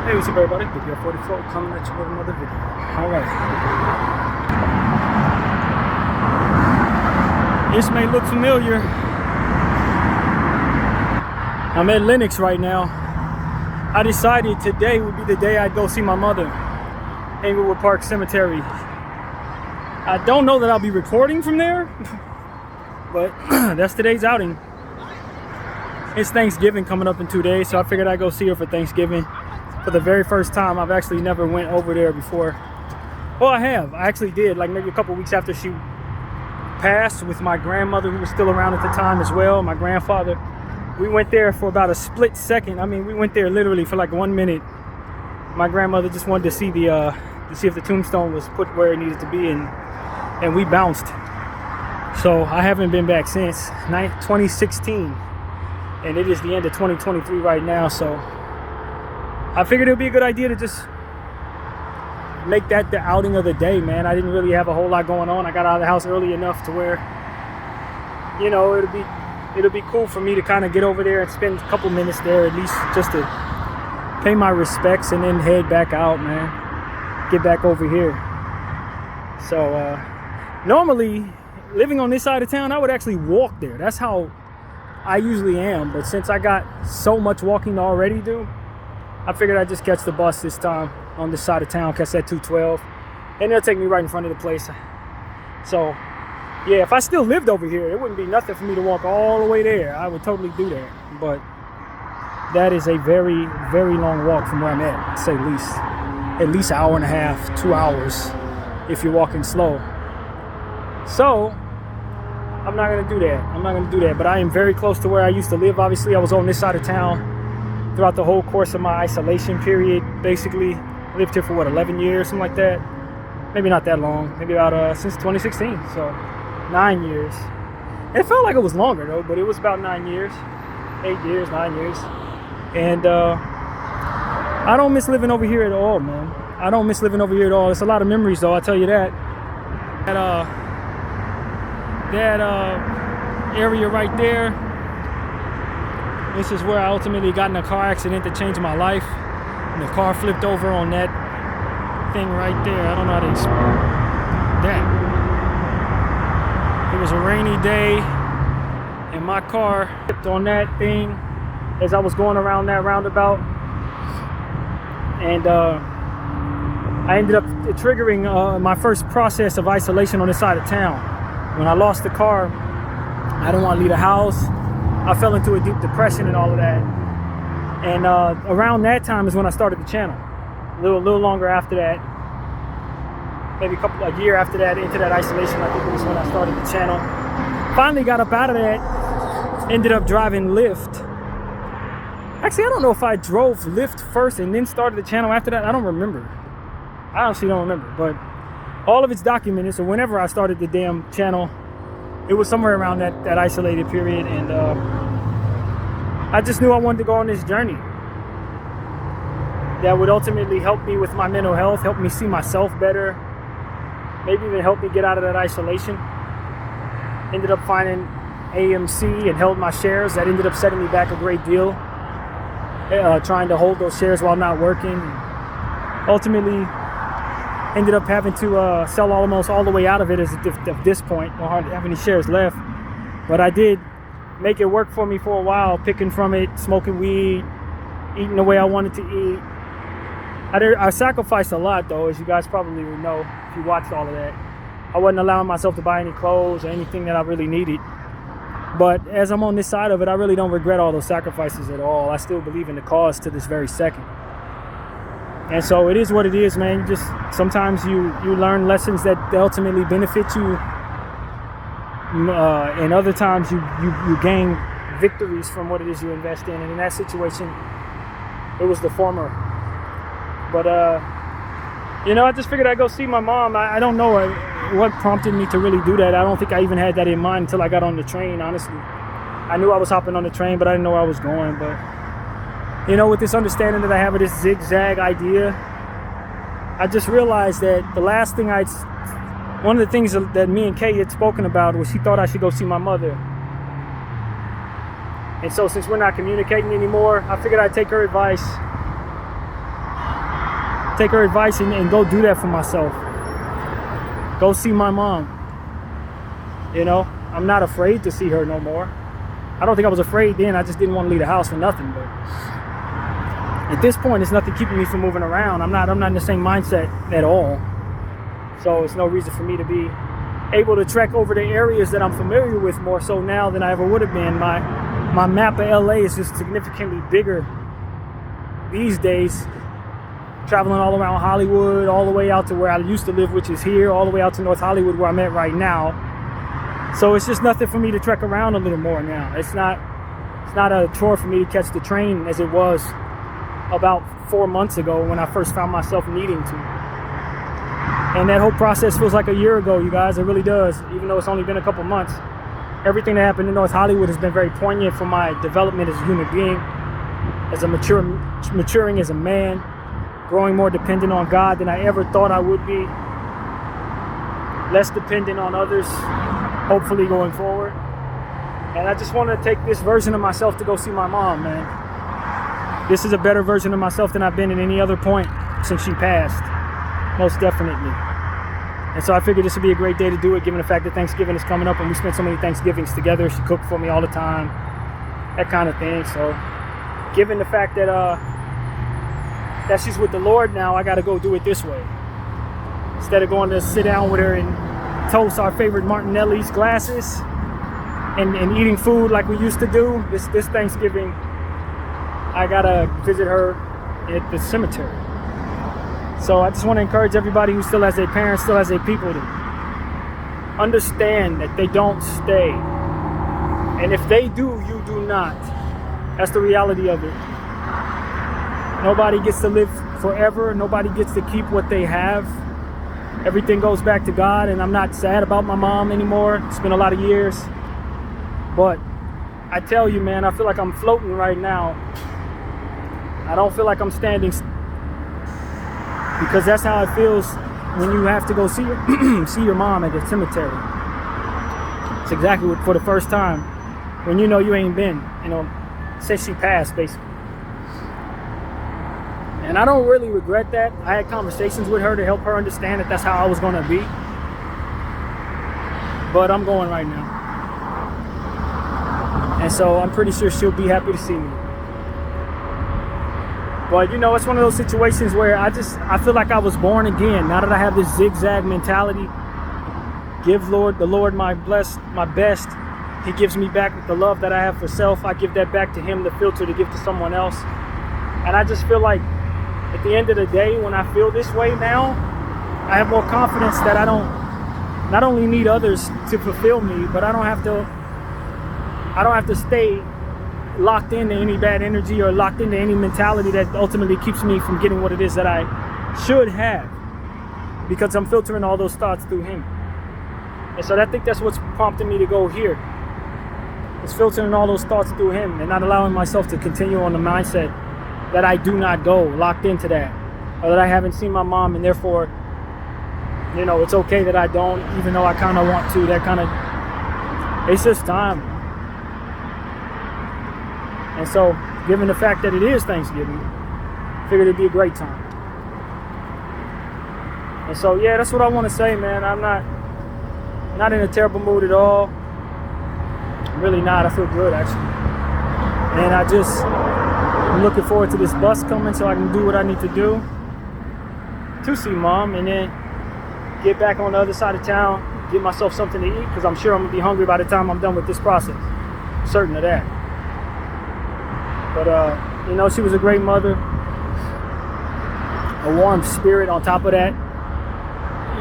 Hey, what's up everybody? BDF 44 coming at you with another video. Alright. This may look familiar. I'm at Lenox right now. I decided today would be the day I'd go see my mother. Englewood Park Cemetery. I don't know that I'll be recording from there, but that's today's outing. It's Thanksgiving coming up in 2 days, so I figured I'd go see her for Thanksgiving. For the very first time. I've actually never went over there before. Well, I have. I actually did, like maybe a couple weeks after she passed, with my grandmother, who was still around at the time as well, my grandfather. We went there for about a split second. I mean, we went there literally for like 1 minute. My grandmother just wanted to see if the tombstone was put where it needed to be, and we bounced. So I haven't been back since 2016, and it is the end of 2023 right now. So I figured it would be a good idea to just make that the outing of the day, man. I didn't really have a whole lot going on. I got out of the house early enough to where, you know, it'll be cool for me to kind of get over there and spend a couple minutes there, at least just to pay my respects and then head back out, man. Get back over here. So normally, living on this side of town, I would actually walk there. That's how I usually am. But since I got so much walking to already do, I figured I'd just catch the bus this time on this side of town, catch that 212, and it'll take me right in front of the place. So, yeah, if I still lived over here, it wouldn't be nothing for me to walk all the way there. I would totally do that. But that is a very, very long walk from where I'm at, to say least. At least an hour and a half, 2 hours, if you're walking slow. So, I'm not going to do that. I'm not going to do that. But I am very close to where I used to live. Obviously, I was on this side of town throughout the whole course of my isolation period. Basically, I lived here for what, 11 years, something like that. Maybe not that long, maybe about since 2016, so 9 years. It felt like it was longer though, but it was about 9 years, 8 years, 9 years. And I don't miss living over here at all, man. I don't miss living over here at all. It's a lot of memories though, I'll tell you that. That area right there, this is where I ultimately got in a car accident that changed my life. And the car flipped over on that thing right there. I don't know how to explain that. It was a rainy day, and my car flipped on that thing as I was going around that roundabout. And I ended up triggering my first process of isolation on this side of town. When I lost the car, I didn't want to leave the house. I fell into a deep depression and all of that. And around that time is when I started the channel. A little longer after that, maybe a year after that, into that isolation, I think it was when I started the channel. Finally got up out of that, ended up driving Lyft. Actually, I don't know if I drove Lyft first and then started the channel after that. I don't remember. I honestly don't remember, but all of it's documented. So whenever I started the damn channel, it was somewhere around that isolated period, and I just knew I wanted to go on this journey that would ultimately help me with my mental health, help me see myself better, maybe even help me get out of that isolation. Ended up finding AMC and held my shares. That ended up setting me back a great deal, trying to hold those shares while not working. Ultimately, ended up having to sell almost all the way out of it at this point. I don't hardly have any shares left. But I did make it work for me for a while, picking from it, smoking weed, eating the way I wanted to eat. I sacrificed a lot though, as you guys probably would know if you watched all of that. I wasn't allowing myself to buy any clothes or anything that I really needed. But as I'm on this side of it, I really don't regret all those sacrifices at all. I still believe in the cause to this very second. And so it is what it is, man. Sometimes you learn lessons that ultimately benefit you, and other times you gain victories from what it is you invest in. And in that situation, it was the former. But you know, I just figured I'd go see my mom. I don't know what prompted me to really do that. I don't think I even had that in mind until I got on the train, honestly. I knew I was hopping on the train, but I didn't know where I was going. But you know, with this understanding that I have of this zigzag idea, I just realized that the last thing one of the things that me and Kay had spoken about was she thought I should go see my mother. And so since we're not communicating anymore, I figured I'd take her advice take her advice and go do that for myself. Go see my mom. You know, I'm not afraid to see her no more. I don't think I was afraid then. I just didn't want to leave the house for nothing. But at this point, there's nothing keeping me from moving around. I'm not in the same mindset at all. So it's no reason for me to be able to trek over the areas that I'm familiar with more so now than I ever would have been. My map of LA is just significantly bigger these days. Traveling all around Hollywood, all the way out to where I used to live, which is here, all the way out to North Hollywood where I'm at right now. So it's just nothing for me to trek around a little more now. It's not a chore for me to catch the train as it was about 4 months ago when I first found myself needing to. And that whole process feels like a year ago, you guys. It really does, even though it's only been a couple months. Everything that happened in North Hollywood has been very poignant for my development as a human being, as a maturing as a man, growing more dependent on God than I ever thought I would be, less dependent on others, hopefully going forward. And I just wanted to take this version of myself to go see my mom, man. This is a better version of myself than I've been at any other point since she passed, most definitely. And so I figured this would be a great day to do it, given the fact that Thanksgiving is coming up and we spent so many Thanksgivings together. She cooked for me all the time, that kind of thing. So given the fact that she's with the Lord now, I got to go do it this way. Instead of going to sit down with her and toast our favorite Martinelli's glasses and eating food like we used to do, this Thanksgiving, I got to visit her at the cemetery. So I just want to encourage everybody who still has their parents, still has their people, to understand that they don't stay. And if they do, you do not. That's the reality of it. Nobody gets to live forever. Nobody gets to keep what they have. Everything goes back to God, and I'm not sad about my mom anymore. It's been a lot of years. But I tell you, man, I feel like I'm floating right now. I don't feel like I'm standing, because that's how it feels when you have to go see your mom at the cemetery. It's exactly what, for the first time, when you know you ain't been, since she passed, basically. And I don't really regret that. I had conversations with her to help her understand that that's how I was going to be. But I'm going right now. And so I'm pretty sure she'll be happy to see me. But it's one of those situations where I feel like I was born again. Now that I have this zigzag mentality, give the Lord my best. He gives me back the love that I have for self. I give that back to him, the filter to give to someone else. And I just feel like at the end of the day, when I feel this way now, I have more confidence that I don't not only need others to fulfill me, but I don't have to stay locked into any bad energy or locked into any mentality that ultimately keeps me from getting what it is that I should have, because I'm filtering all those thoughts through him. And so I think that's what's prompting me to go here. It's filtering all those thoughts through him and not allowing myself to continue on the mindset that I do not go locked into that, or that I haven't seen my mom and therefore, it's okay that I don't, even though I kind of want to. It's just time. And so, given the fact that it is Thanksgiving, I figured it'd be a great time. And so, yeah, that's what I want to say, man. I'm not in a terrible mood at all. I'm really not. I feel good, actually. And I'm looking forward to this bus coming so I can do what I need to do to see mom, and then get back on the other side of town, get myself something to eat, because I'm sure I'm going to be hungry by the time I'm done with this process. I'm certain of that. But, she was a great mother, a warm spirit on top of that,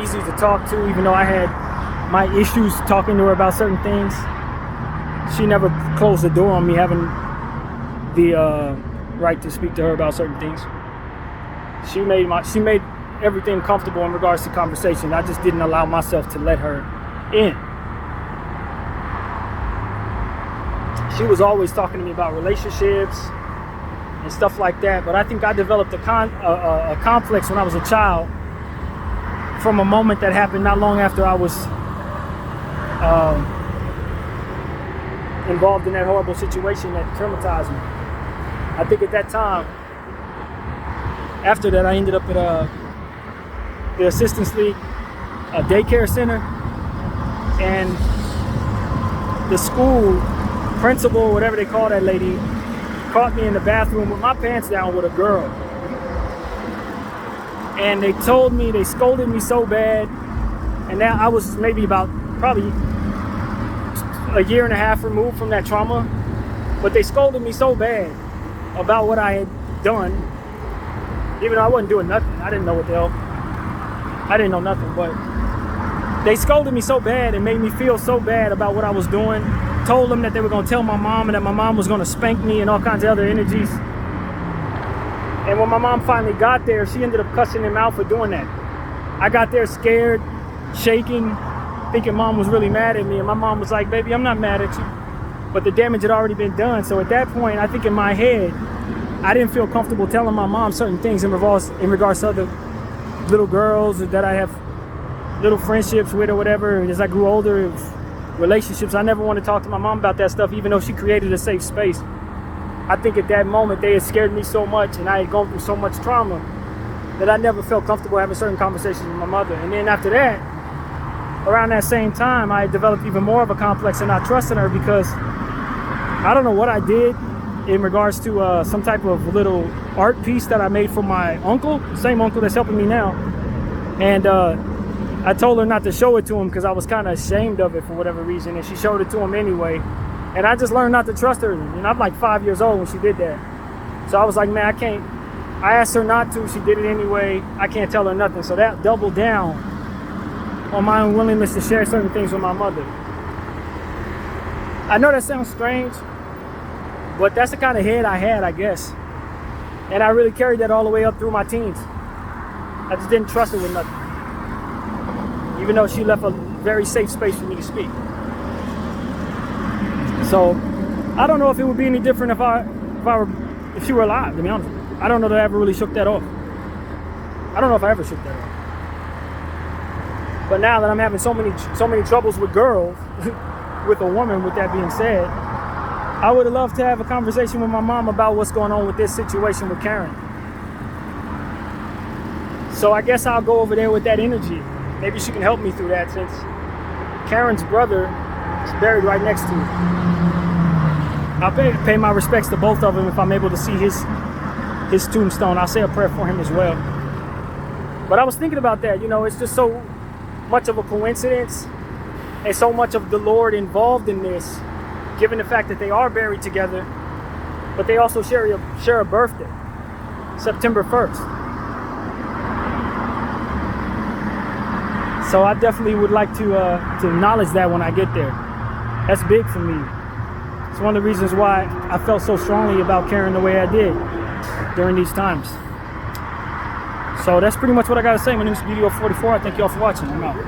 easy to talk to, even though I had my issues talking to her about certain things. She never closed the door on me having the right to speak to her about certain things. She made everything comfortable in regards to conversation. I just didn't allow myself to let her in. She was always talking to me about relationships and stuff like that, but I think I developed a complex when I was a child from a moment that happened not long after I was involved in that horrible situation that traumatized me. I think at that time, after that, I ended up at the Assistance League daycare center, and the school principal, whatever they call that lady, caught me in the bathroom with my pants down with a girl. And they scolded me so bad, and now I was maybe about probably a year and a half removed from that trauma, but they scolded me so bad about what I had done, even though I wasn't doing nothing. I didn't know what the hell. I didn't know nothing, but they scolded me so bad and made me feel so bad about what I was doing. Told them that they were going to tell my mom and that my mom was going to spank me and all kinds of other energies. And when my mom finally got there, she ended up cussing him out for doing that. I got there scared, shaking, thinking mom was really mad at me. And my mom was like, baby, I'm not mad at you. But the damage had already been done. So at that point, I think in my head, I didn't feel comfortable telling my mom certain things in regards to other little girls that I have little friendships with or whatever. As I grew older, relationships, I never wanted to talk to my mom about that stuff, even though she created a safe space. I think at that moment, they had scared me so much and I had gone through so much trauma that I never felt comfortable having certain conversations with my mother. And then after that, around that same time, I developed even more of a complex and not trusting her, because I don't know what I did in regards to some type of little art piece that I made for my uncle, the same uncle that's helping me now. And I told her not to show it to him because I was kind of ashamed of it for whatever reason, and she showed it to him anyway. And I just learned not to trust her. And I'm like 5 years old when she did that. So I was like, man, I can't. I asked her not to. She did it anyway. I can't tell her nothing. So that doubled down on my unwillingness to share certain things with my mother. I know that sounds strange, but that's the kind of head I had, I guess. And I really carried that all the way up through my teens. I just didn't trust her with nothing, even though she left a very safe space for me to speak. So I don't know if it would be any different if she were alive, to be honest. I don't know that I ever really shook that off. I don't know if I ever shook that off. But now that I'm having so many troubles with girls, with a woman, with that being said, I would have loved to have a conversation with my mom about what's going on with this situation with Karen. So I guess I'll go over there with that energy. Maybe she can help me through that, since Karen's brother is buried right next to her. I'll pay my respects to both of them if I'm able to see his tombstone. I'll say a prayer for him as well. But I was thinking about that, it's just so much of a coincidence and so much of the Lord involved in this, given the fact that they are buried together, but they also share a birthday, September 1st. So I definitely would like to acknowledge that when I get there. That's big for me. It's one of the reasons why I felt so strongly about Karen the way I did during these times. So that's pretty much what I got to say. My name is BDF 44. I thank you all for watching. I'm out.